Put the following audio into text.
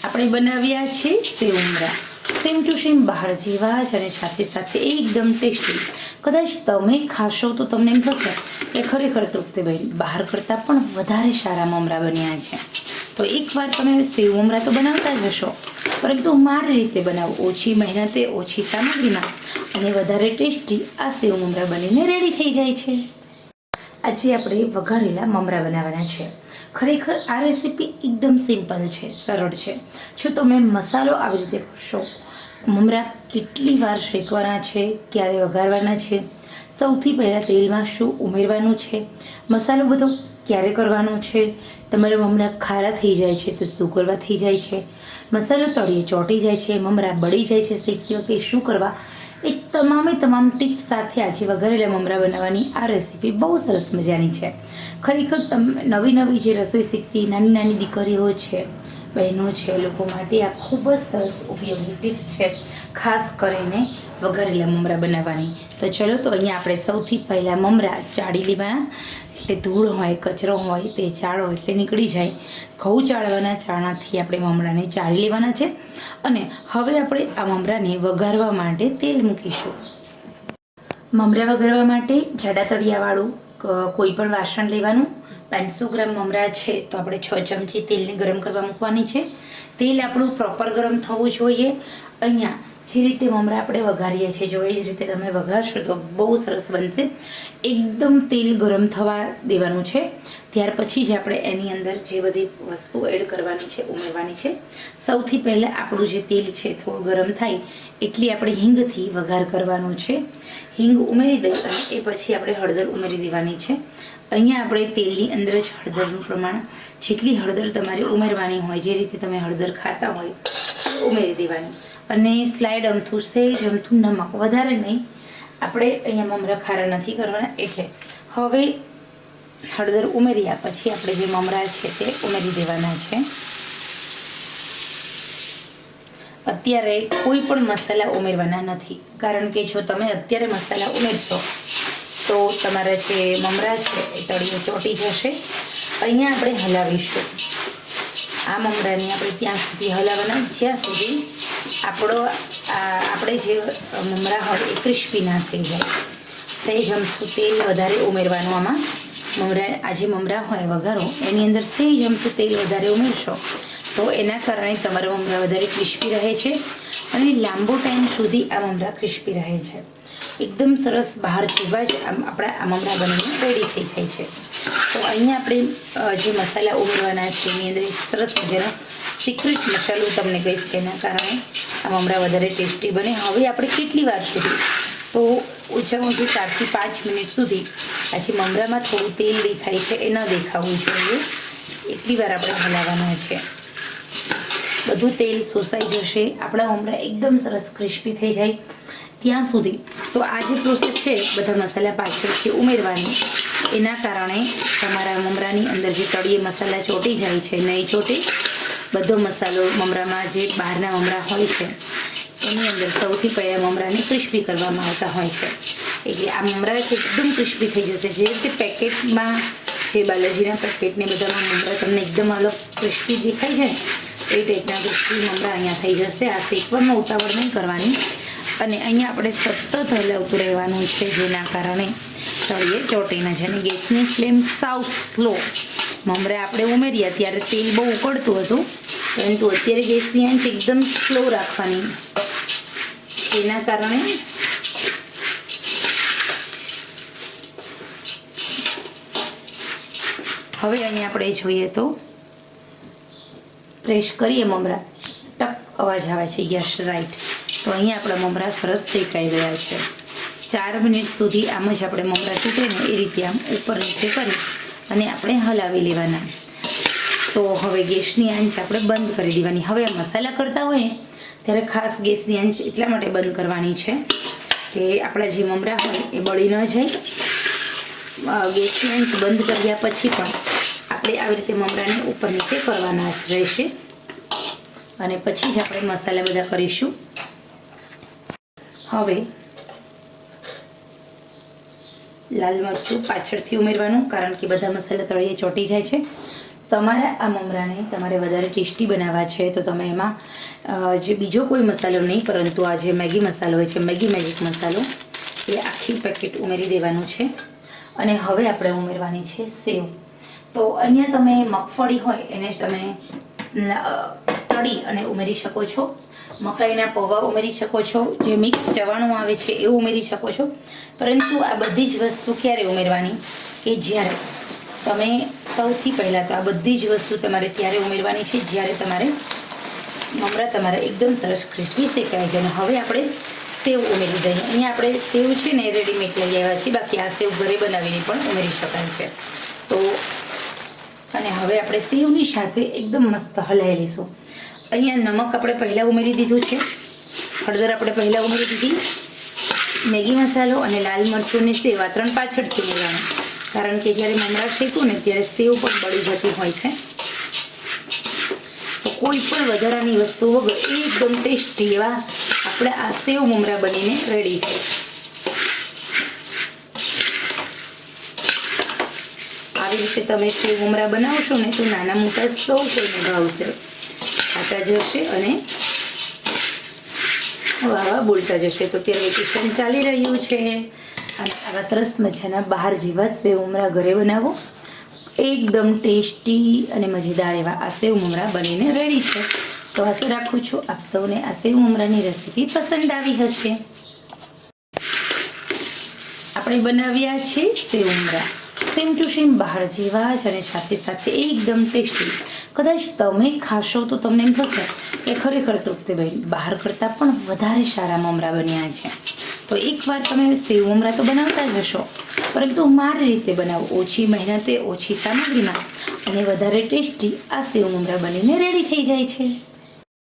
આપણે બનાવ્યા છે સેવ મમરા, સેમ ટુ સેમ બહાર જેવા જ અને સાથે સાથે એકદમ ટેસ્ટી. કદાચ તમે ખાશો તો તમને એમ થશે કે ખરેખર તૃપ્તિબેન બહાર કરતાં પણ વધારે સારા મમરા બન્યા છે. તો એકવાર તમે સેવ મમરા તો બનાવતા જ હશો, પરંતુ મારી રીતે બનાવો, ઓછી મહેનતે ઓછી સામગ્રીમાં અને વધારે ટેસ્ટી આ સેવ મમરા બનીને રેડી થઈ જાય છે. આજે આપણે વઘારેલા મમરા બનાવવાના છે. ખરેખર આ રેસીપી એકદમ સિમ્પલ છે, સરળ છે. જો તમે મસાલો આવી રીતે કરશો, મમરા કેટલી વાર શેકવાના છે, ક્યારે વઘારવાના છે, સૌથી પહેલાં તેલમાં શું ઉમેરવાનું છે, મસાલો બધો ક્યારે કરવાનો છે, તમારા મમરા ખારા થઈ જાય છે તો શું કરવા થઈ જાય છે, મસાલો તળિયે ચોંટી જાય છે, મમરા બળી જાય છે શેકતી વખતે શું કરવા, એ તમામ ટિપ્સ સાથે આજે વઘારેલા મમરા બનાવવાની આ રેસીપી બહુ સરસ મજાની છે. ખરેખર તમે નવી જે રસોઈ શીખતી નાની દીકરીઓ છે, બહેનો છે, લોકો માટે આ ખૂબ જ સરસ ઉપયોગી ટિપ્સ છે, ખાસ કરીને વઘારેલા મમરા બનાવવાની. તો ચલો, તો અહીંયા આપણે સૌથી પહેલાં મમરા ચાળી લેવાના, એટલે ધૂળ હોય, કચરો હોય તે ચાળો એટલે નીકળી જાય. ઘઉં ચાળવાના ચાળાથી આપણે મમરાને ચાળી લેવાના છે. અને હવે આપણે આ મમરાને વઘારવા માટે તેલ મૂકીશું. મમરા વઘારવા માટે જાડા તળિયાવાળું કોઈ પણ વાસણ લેવાનું. 500 ગ્રામ મમરા છે તો આપણે 6 ચમચી તેલને ગરમ કરવા મૂકવાની છે. તેલ આપણું પ્રોપર ગરમ થવું જોઈએ. અહીંયા જે રીતે મમરા આપણે વઘારીએ છીએ જો એ જ રીતે તમે વઘારશો તો બહુ સરસ બનશે. એકદમ તેલ ગરમ થવા દેવાનું છે. ત્યાર પછી જ આપણે એની અંદર જે બધી વસ્તુ એડ કરવાની છે, ઉમેરવાની છે. સૌથી પહેલાં આપણું જે તેલ છે થોડું ગરમ થાય એટલી આપણે હિંગથી વઘાર કરવાનો છે. હિંગ ઉમેરી દઈ અને એ પછી આપણે હળદર ઉમેરી દેવાની છે. અહીંયા આપણે તેલની અંદર જ હળદરનું પ્રમાણ, જેટલી હળદર તમારે ઉમેરવાની હોય, જે રીતે તમે હળદર ખાતા હોય ઉમેરી દેવાની. અને સ્લાઇડ અમથું નમક, વધારે નહીં. આપણે અહીંયા મમરા ખારા નથી કરવાના, એટલે હવે હળદર ઉમેર્યા પછી આપણે જે મમરા છે તે ઉમેરી દેવાના છે. અત્યારે કોઈ પણ મસાલા ઉમેરવાના નથી, કારણ કે જો તમે અત્યારે મસાલા ઉમેરશો તો તમારા જે મમરા છે એ તળિયે ચોંટી જશે. અહીંયા આપણે હલાવીશું. આ મમરાને આપણે ત્યાં સુધી હલાવવાના જ્યાં સુધી આપણે જે મમરા હોય એ ક્રિસ્પી ના થઈ જાય. સહેજ અમથું તેલ વધારે ઉમેરવાનું આમાં. મમરા હોય વઘારો એની અંદર સહેજ અમથું તેલ વધારે ઉમેરશો તો એના કારણે તમારા મમરા વધારે ક્રિસ્પી રહે છે અને લાંબો ટાઈમ સુધી આ મમરા ક્રિસ્પી રહે છે. એકદમ સરસ બહાર જેવા જ આપણા આ મમરા બનીને રેડી થઈ જાય છે. તો અહીંયા આપણે જે મસાલા ઉમેરવાના છે એની અંદર એક સરસ મજાનો સિક્રેટ મસાલો તમને કહીશ, જેના કારણે આ મમરા વધારે ટેસ્ટી બને. હવે આપણે કેટલી વાર સુધી, તો ઓછામાં ઓછું 4 થી 5 મિનિટ સુધી પછી મમરામાં થોડું તેલ દેખાય છે એ ન દેખાવું જોઈએ એટલી વાર આપણે હલાવવાના છે. બધું તેલ શોષાઈ જશે, આપણા મમરા એકદમ સરસ ક્રિસ્પી થઈ જાય ત્યાં સુધી. તો આ જે પ્રોસેસ છે બધા મસાલા પાછળથી ઉમેરવાની, એના કારણે તમારા મમરાની અંદર જે તળિયે મસાલા ચોંટી જાય છે નહીં ચોંટે. બધો મસાલો મમરામાં જે બહારના મમરા હોય છે એની અંદર સૌથી પહેલાં મમરાને ક્રિસ્પી કરવામાં આવતા હોય છે. એટલે આ મમરા છે એકદમ ક્રિસ્પી થઈ જશે. જે રીતે પેકેટમાં જે બાલાજીના પેકેટને બધામાં મમરા તમને એકદમ અલગ ક્રિસ્પી દેખાય છે એ ટાઈપના ક્રિસ્પી મમરા અહીંયા થઈ જશે. આ શેકવામાં ઉતાવળ નહીં કરવાની અને અહીંયા આપણે સતત હલાવતું રહેવાનું છે, જેના કારણે તળિયે ચોંટી ન જાય. અને ગેસની ફ્લેમ સાવ સ્લો. મમરા આપણે ઉમેર્યા ત્યારે તેલ બહુ ઉકળતું હતું, પરંતુ અત્યારે ગેસની આંચ એકદમ સ્લો રાખવાની, જેના કારણે હવે અહીંયા આપણે જોઈએ તો પ્રેસ કરીએ મમરા, ટક અવાજ આવે છે, યસ રાઈટ. તો અહીંયા આપણા મમરા સરસ શેકાઈ ગયા છે. 4 મિનિટ સુધી આમ જ આપણે મમરા તૂટે ને એ રીતે આમ ઉપર નીચે કરી અને આપણે હલાવી લેવાના. તો હવે ગેસની આંચ આપણે બંધ કરી દેવાની. હવે આ મસાલા કરતા હોય ને ત્યારે ખાસ ગેસની આંચ એટલા માટે બંધ કરવાની છે કે આપણા જે મમરા હોય એ બળી ન જાય. ગેસની આંચ બંધ કર્યા પછી પણ આપણે આવી રીતે મમરાને ઉપર નીચે કરવાના જ રહેશે અને પછી જ આપણે મસાલા બધા કરીશું. હવે લાલ મરચું પાછળથી ઉમેરવાનું, કારણ કે બધા મસાલા તળિયે ચોંટી જાય છે. તમારા આ મમરાને તમારે વધારે ટેસ્ટી બનાવવા છે તો તમે એમાં જે બીજો કોઈ મસાલો નહીં, પરંતુ આ જે મેગી મસાલો હોય છે, મેગી મેજિક મસાલો, એ આખી પેકેટ ઉમેરી દેવાનું છે. અને હવે આપણે ઉમેરવાની છે સેવ. તો અહીંયા તમે મગફળી હોય એને તમે તળી અને ઉમેરી શકો છો, મકાઈના પૌવા ઉમેરી શકો છો, જે મિક્સ ચવાણું આવે છે એ ઉમેરી શકો છો. પરંતુ આ બધી જ વસ્તુ ક્યારે ઉમેરવાની કે જ્યારે તમે સૌથી પહેલાં તો આ બધી જ વસ્તુ તમારે ત્યારે ઉમેરવાની છે જ્યારે તમારે મમરા તમારા એકદમ સરસ ક્રિસ્પી શેકાય છે. અને હવે આપણે સેવ ઉમેરી દઈએ. અહીંયા આપણે સેવ છે ને રેડીમેડ લઈ આવ્યા છીએ, બાકી આ સેવ ઘરે બનાવીને પણ ઉમેરી શકાય છે. તો અને હવે આપણે સેવની સાથે એકદમ મસ્ત હલાવી લઈશું. અહીંયા નમક આપણે પહેલાં ઉમેરી દીધું છે, હળદર આપણે પહેલાં ઉમેરી દીધી, મેગી મસાલો અને લાલ મરચુંની સેવ આ 3 પાછળથી ઉમેરવાનું, કારણ કે જ્યારે મમરા શેકું ને ત્યારે સેવ પણ બળી જતી હોય છે. તો કોઈ પણ વધારાની વસ્તુ વગર એકદમ ટેસ્ટી એવા આપણે આ સેવ મમરા બનીને રેડી છે. આવી રીતે તમે સેવ મમરા બનાવશો ને તો નાના મોટા સૌ કોઈને ભાવશે, ખાતા જશે અને વાહ બોલતા જશે. તો ત્યારે વેકેશન ચાલી રહ્યું છે અને આવા સરસ મજાના બહાર જેવા સેવ મમરા ઘરે બનાવો, એકદમ ટેસ્ટી અને મજેદાર એવા આ સેવ મમરા બનીને રેડી છે. તો આશા રાખું છું આપ સૌને આ સેવ મમરાની રેસીપી પસંદ આવી હશે. આપણે બનાવ્યા છે સેવ મમરા, સેમ ટુ સેમ બહાર જેવા જ અને સાથે સાથે એકદમ ટેસ્ટી. કદાચ તમે ખાશો તો તમને એમ થશે કે ખરેખર તૃપ્તિબેન બહાર કરતાં પણ વધારે સારા મમરા બન્યા છે. તો એકવાર તમે સેવ મમરા તો બનાવતા જ હશો, પરંતુ મારી રીતે બનાવો, ઓછી મહેનતે ઓછી સામગ્રીમાં અને વધારે ટેસ્ટી આ સેવ મમરા બનીને રેડી થઈ જાય છે.